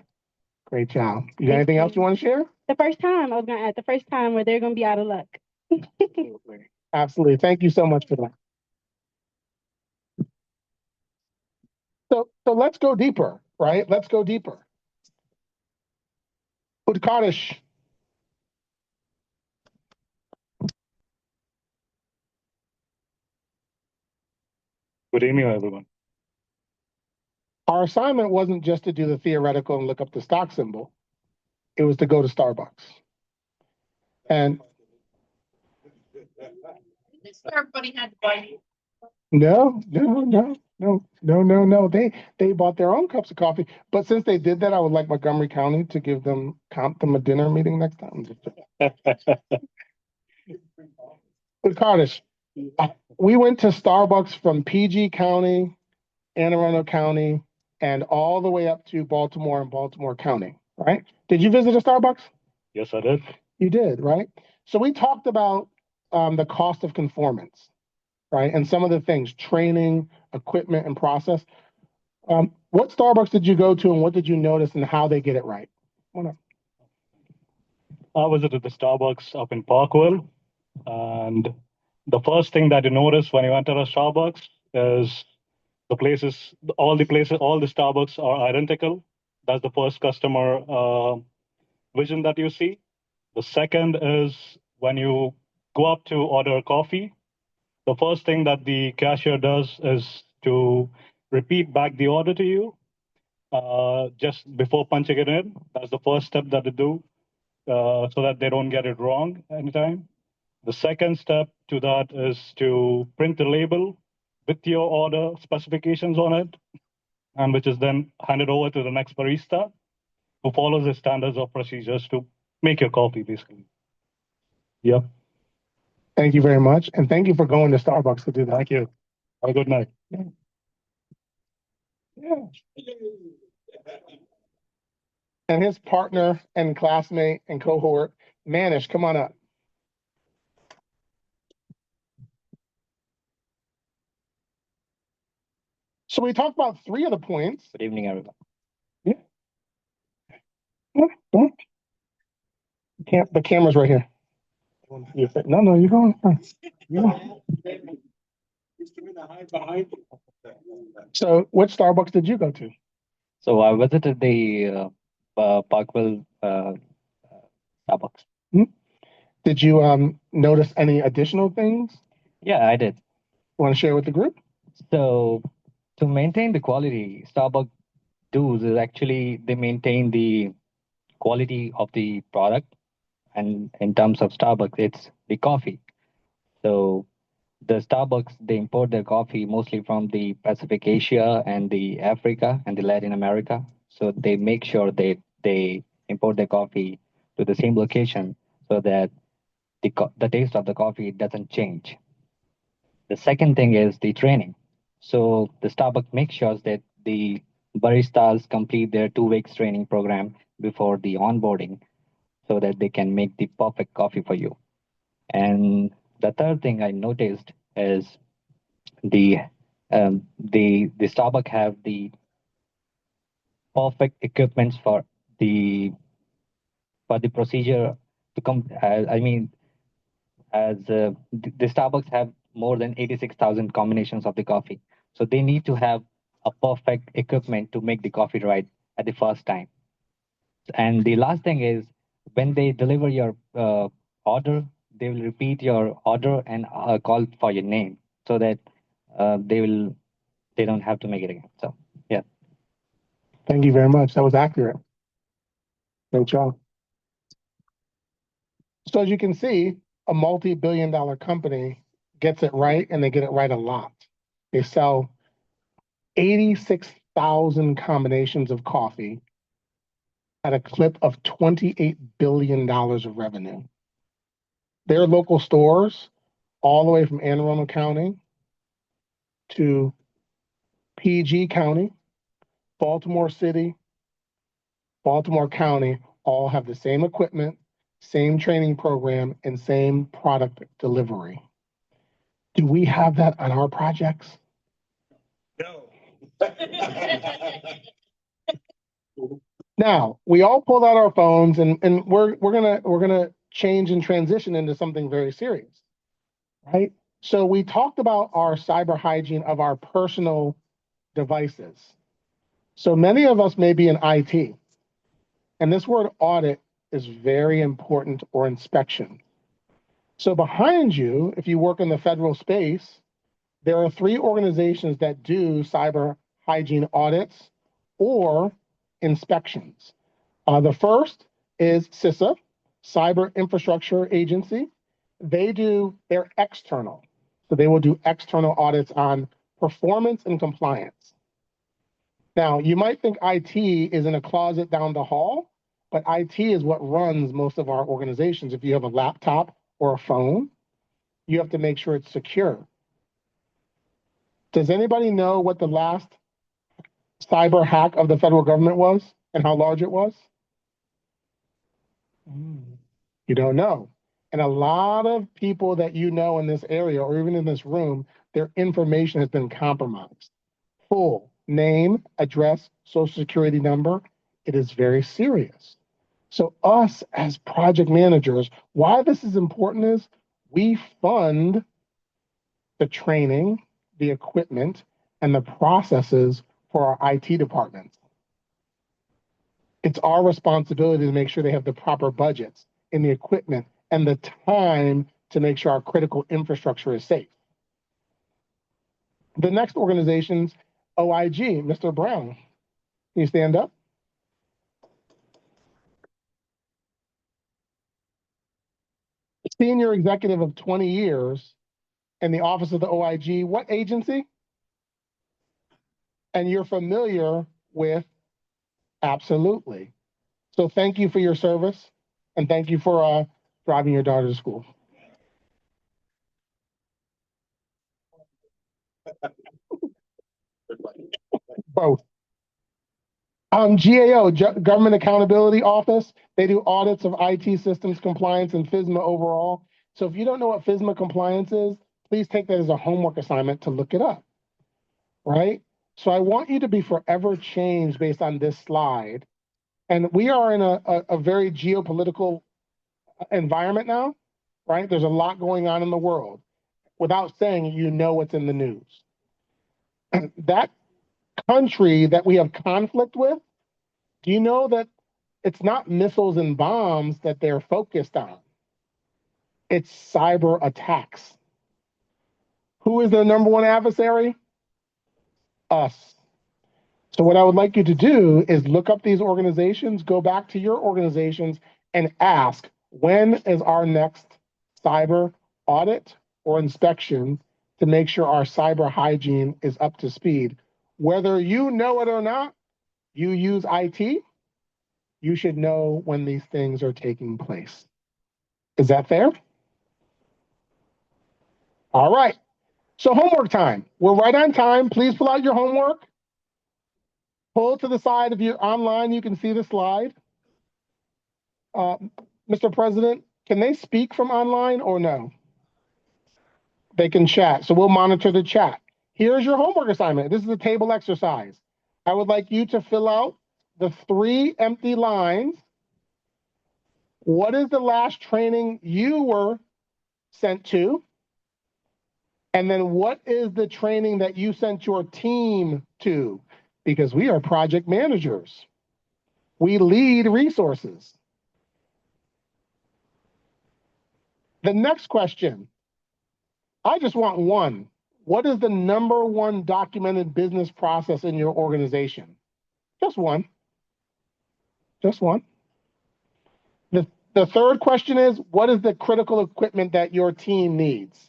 Great job. You got anything else you want to share? The first time, I was going to add, the first time where they're going to be out of luck. Absolutely. Absolutely. Thank you so much for that. So let's go deeper, right? Let's go deeper. Udkarish. Good evening, everyone. Our assignment wasn't just to do the theoretical and look up the stock symbol. It was to go to Starbucks. And Everybody had to buy you. no. They bought their own cups of coffee. But since they did that, I would like Montgomery County to count them a dinner meeting next time. But Curtis, we went to Starbucks from PG County, Anne Arundel County, and all the way up to Baltimore and Baltimore County, right? Did you visit a Starbucks? Yes, I did. You did, right? So we talked about the cost of conformance, right? And some of the things, training, equipment, and process. What Starbucks did you go to and what did you notice and how they get it right? I visited the Starbucks up in Parkville, and the first thing that you notice when you enter a Starbucks is all the Starbucks are identical. That's the first customer vision that you see. The second is when you go up to order coffee, the first thing that the cashier does is to repeat back the order to you just before punching it in. That's the first step that they do so that they don't get it wrong anytime. The second step to that is to print the label with your order specifications on it, and which is then handed over to the next barista who follows the standards of procedures to make your coffee, basically. Yep. Thank you very much. And thank you for going to Starbucks to do that. Thank you. Have a good night. Yeah. And his partner and classmate and cohort, Manish, come on up. So we talked about three of the points. Good evening, everyone. Yeah. The camera's right here. No, you're going. So which Starbucks did you go to? So I visited the Parkville Starbucks. Did you notice any additional things Yeah, I did. you want to share with the group? So to maintain the quality, Starbucks does is actually they maintain the quality of the product, and in terms of Starbucks, it's the coffee. So the Starbucks they import their coffee mostly from the Pacific Asia and the Africa and the Latin America. So they make sure they import their coffee to the same location so that the taste of the coffee doesn't change. The second thing is the training. So the Starbucks makes sure that the baristas complete their 2 weeks training program before the onboarding so that they can make the perfect coffee for you. And the third thing I noticed is the the Starbucks have the perfect equipments for the procedure to come. I mean, as the Starbucks have more than 86,000 combinations of the coffee, so they need to have a perfect equipment to make the coffee right at the first time. And the last thing is when they deliver your order, they will repeat your order and call for your name so that they don't have to make it again. So yeah. Thank you very much. That was accurate. Great job. So as you can see, a multi-billion-dollar company gets it right, and they get it right a lot. They sell 86,000 combinations of coffee at a clip of $28 billion of revenue. Their local stores, all the way from Anne Arundel County to PG County, Baltimore City, Baltimore County, all have the same equipment, same training program, and same product delivery. Do we have that on our projects? No. Now, we all pulled out our phones and we're gonna change and transition into something very serious, right? So we talked about our cyber hygiene of our personal devices. So many of us may be in IT, and this word audit is very important, or inspection. So behind you, if you work in the federal space, there are 3 organizations that do cyber hygiene audits or inspections. The first is CISA, Cyber Infrastructure Agency. They're external. So they will do external audits on performance and compliance. Now, you might think IT is in a closet down the hall, but IT is what runs most of our organizations. If you have a laptop or a phone, you have to make sure it's secure. Does anybody know what the last cyber hack of the federal government was and how large it was? You don't know. And a lot of people that you know in this area or even in this room, their information has been compromised. Full name, address, social security number. It is very serious. So us as project managers, why this is important is we fund the training, the equipment, and the processes for our IT departments. It's our responsibility to make sure they have the proper budgets and the equipment and the time to make sure our critical infrastructure is safe. The next organization's OIG, Mr. Brown. Can you stand up? Senior executive of 20 years in the office of the OIG. What agency? And you're familiar with? Absolutely. So thank you for your service, and thank you for driving your daughter to school. Both. GAO, Government Accountability Office, they do audits of IT systems compliance and FISMA overall. So if you don't know what FISMA compliance is, please take that as a homework assignment to look it up, right? So I want you to be forever changed based on this slide. And we are in a very geopolitical environment now, right? There's a lot going on in the world. Without saying, you know what's in the news. That country that we have conflict with, do you know that it's not missiles and bombs that they're focused on? It's cyber attacks. Who is their number one adversary? Us. So what I would like you to do is look up these organizations, go back to your organizations and ask, when is our next cyber audit or inspection to make sure our cyber hygiene is up to speed? Whether you know it or not, you use IT, you should know when these things are taking place. Is that fair? All right. So homework time. We're right on time. Please pull out your homework. Pull to the side. If you're online, you can see the slide. Mr. President, can they speak from online or no? They can chat. So we'll monitor the chat. Here's your homework assignment. This is a table exercise. I would like you to fill out the 3 empty lines. What is the last training you were sent to? And then what is the training that you sent your team to? Because we are project managers. We lead resources. The next question, I just want one. What is the number one documented business process in your organization? Just one. Just one. The third question is, what is the critical equipment that your team needs?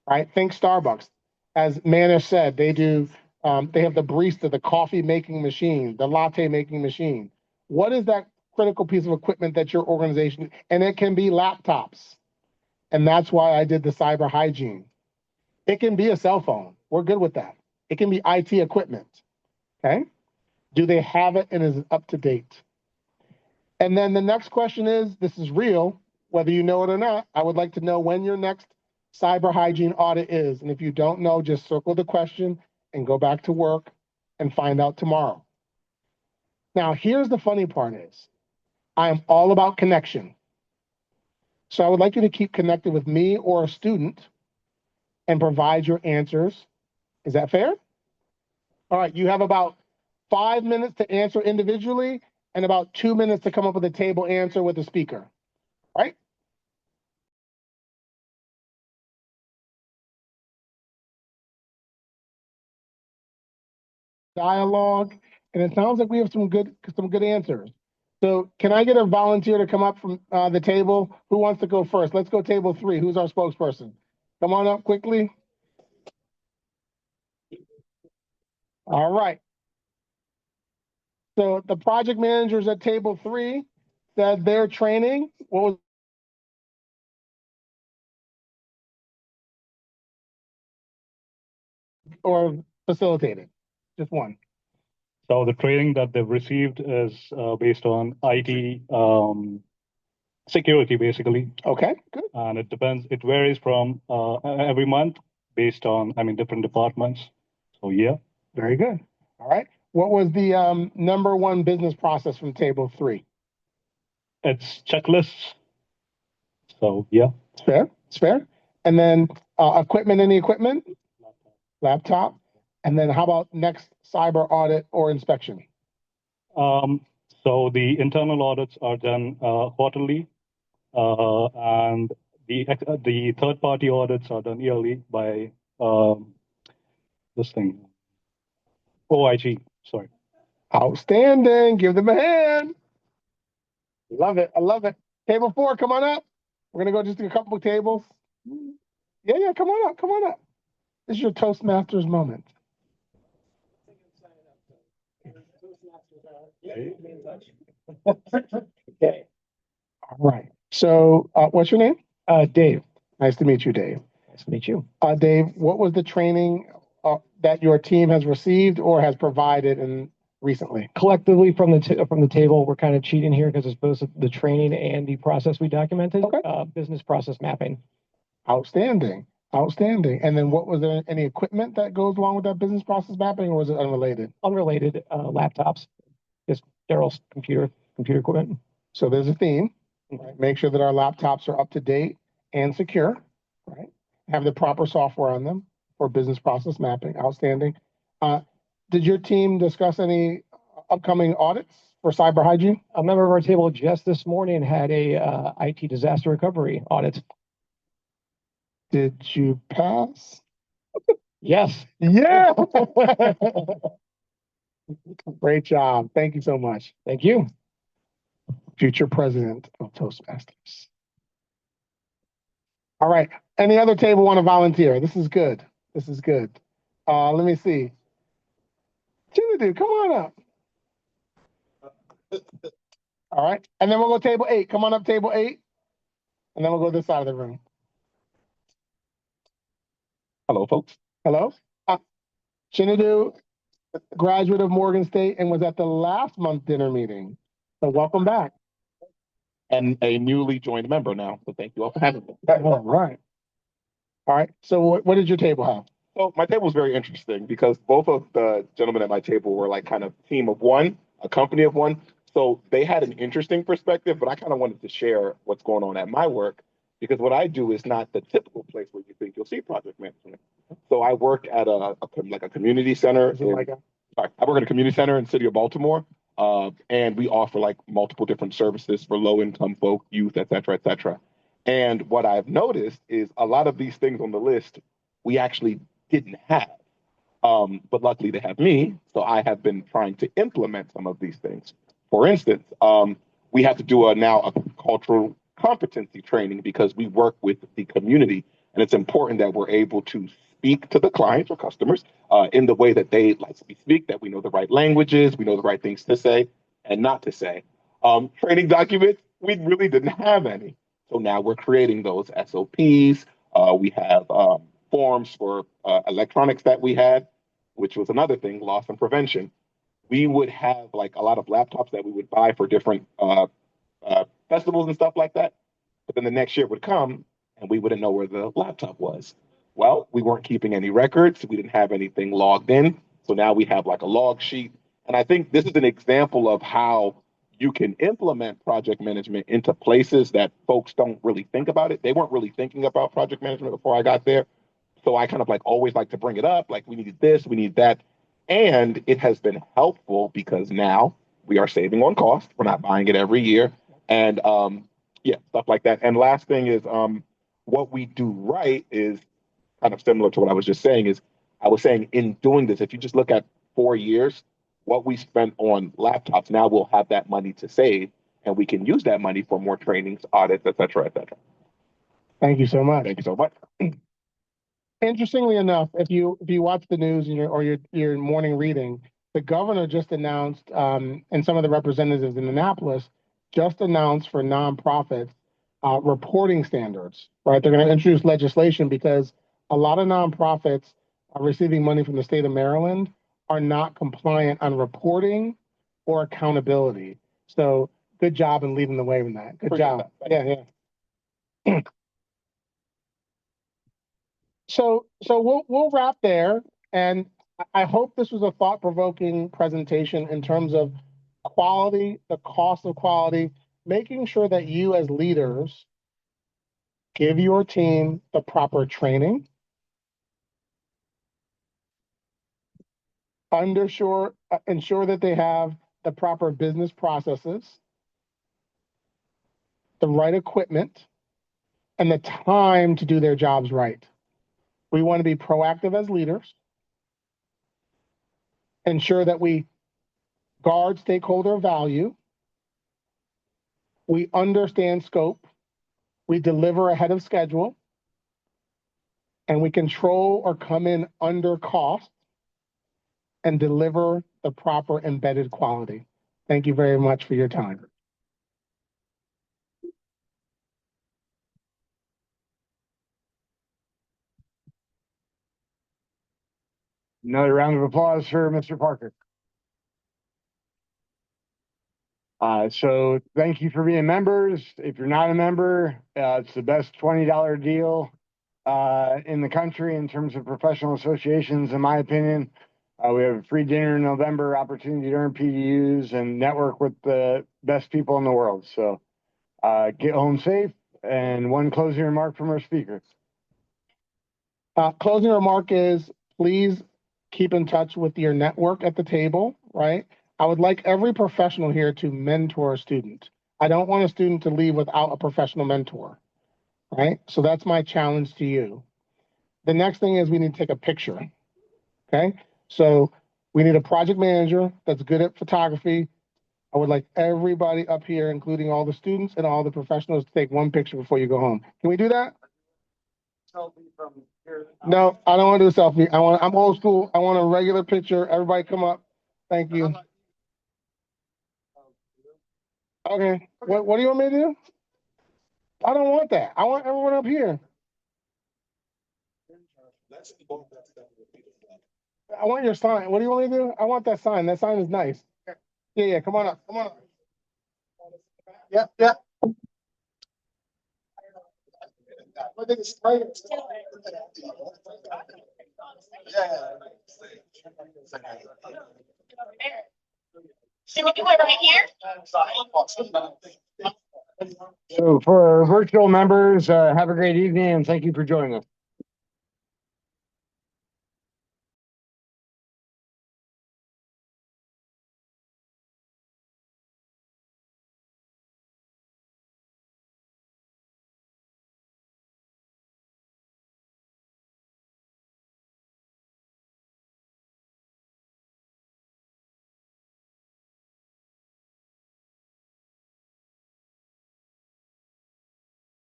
Right? Think Starbucks. As Manish said, they have the barista, the coffee making machine, the latte making machine. What is that critical piece of equipment that your organization, and it can be laptops. And that's why I did the cyber hygiene. It can be a cell phone. We're good with that. It can be IT equipment. Okay? Do they have it and is it up to date? And then the next question is, this is real, whether you know it or not, I would like to know when your next cyber hygiene audit is. And if you don't know, just circle the question and go back to work and find out tomorrow. Now, here's the funny part is, I am all about connection. So I would like you to keep connected with me or a student and provide your answers. Is that fair? All right, you have about 5 minutes to answer individually and about 2 minutes to come up with a table answer with the speaker, right? Dialogue, and it sounds like we have some good answers. So can I get a volunteer to come up from the table? Who wants to go first? Let's go table 3. Who's our spokesperson? Come on up quickly. All right. So the project managers at table 3 said their training, what was or facilitated? Just one. So the training that they've received is based on IT security, basically. Okay, good. And it depends. It varies from every month based on, different departments. So yeah. Very good. All right. What was the number one business process from table 3? It's checklists. So yeah. It's fair. It's fair. And then equipment, any equipment? Laptop. And then how about next cyber audit or inspection? So the internal audits are done quarterly, and the third party audits are done yearly by this thing. OIG, sorry. Outstanding. Give them a hand. Love it. I love it. Table 4, come on up. We're going to go just a couple of tables. Yeah, come on up. Come on up. This is your Toastmasters moment. Okay. All right. So what's your name? Dave. Nice to meet you, Dave. Nice to meet you. Dave, what was the training that your team has received or has provided recently? Collectively from the table, we're kind of cheating here because it's both the training and the process we documented. Okay. Business process mapping. Outstanding. Outstanding. And then what was there any equipment that goes along with that business process mapping, or was it unrelated? Unrelated laptops, just Daryl's computer equipment. So there's a theme. Right? Make sure that our laptops are up to date and secure, right? Have the proper software on them for business process mapping. Outstanding. Did your team discuss any upcoming audits for cyber hygiene? A member of our table just this morning had a IT disaster recovery audit. Did you pass? Yes. Yeah. Great job. Thank you so much. Thank you. Future president of Toastmasters. All right. Any other table want to volunteer? This is good. This is good. Let me see. Dude, come on up. All right. And then we'll go table 8. Come on up, table 8. And then we'll go this side of the room. Hello, folks. Hello. Chinadu, graduate of Morgan State, and was at the last month dinner meeting. So welcome back. And a newly joined member now. So thank you all for having me. All right. All right. So what did your table have? So my table was very interesting because both of the gentlemen at my table were like kind of team of one, a company of one. So they had an interesting perspective, but I kind of wanted to share what's going on at my work because what I do is not the typical place where you think you'll see project management. So I work at a community center. I work at a community center in the city of Baltimore. And we offer like multiple different services for low income folk, youth, et cetera, et cetera. And what I've noticed is a lot of these things on the list we actually didn't have. But luckily they have me. So I have been trying to implement some of these things. For instance, we have to do now a cultural competency training because we work with the community. And it's important that we're able to speak to the clients or customers in the way that they like to speak, that we know the right languages, we know the right things to say and not to say. Training documents, we really didn't have any. So now we're creating those SOPs. We have forms for electronics that we had, which was another thing, loss and prevention. We would have like a lot of laptops that we would buy for different festivals and stuff like that. But then the next year would come and we wouldn't know where the laptop was. Well, we weren't keeping any records. We didn't have anything logged in. So now we have like a log sheet. And I think this is an example of how you can implement project management into places that folks don't really think about it. They weren't really thinking about project management before I got there. So I kind of like always like to bring it up, like we need this, we need that. And it has been helpful because now we are saving on cost. We're not buying it every year. And yeah, stuff like that. And last thing is what we do right is kind of similar to what I was just saying is I was saying in doing this, if you just look at 4 years, what we spent on laptops, now we'll have that money to save and we can use that money for more trainings, audits, et cetera, et cetera. Thank you so much. Thank you so much. Interestingly enough, if you watch the news in your morning reading, the governor just announced, and some of the representatives in Annapolis just announced for nonprofits reporting standards. Right, they're going to introduce legislation because a lot of nonprofits receiving money from the state of Maryland are not compliant on reporting or accountability. So good job in leading the way in that. Good job. Yeah. So we'll wrap there, and I hope this was a thought-provoking presentation in terms of quality, the cost of quality, making sure that you as leaders give your team the proper training, ensure that they have the proper business processes, the right equipment, and the time to do their jobs right. We want to be proactive as leaders, ensure that we guard stakeholder value, we understand scope, we deliver ahead of schedule, and we control or come in under cost and deliver the proper embedded quality. Thank you very much for your time. Another round of applause for Mr. Parker. So thank you for being members. If you're not a member, it's the best $20 deal in the country in terms of professional associations, in my opinion. We have a free dinner in November, opportunity to earn PDUs and network with the best people in the world. So get home safe. And one closing remark from our speakers. Closing remark is please keep in touch with your network at the table, right? I would like every professional here to mentor a student. I don't want a student to leave without a professional mentor, right? So that's my challenge to you. The next thing is we need to take a picture, okay? So we need a project manager that's good at photography. I would like everybody up here, including all the students and all the professionals, to take one picture before you go home. Can we do that? No, I don't want to do a selfie. I'm old school. I want a regular picture. Everybody come up. Thank you. Okay. What do you want me to do? I don't want that. I want everyone up here. I want your sign. What do you want me to do? I want that sign. That sign is nice. Yeah. Come on up. Come on up. Yep. Should we do it right here? So for our virtual members, have a great evening and thank you for joining us.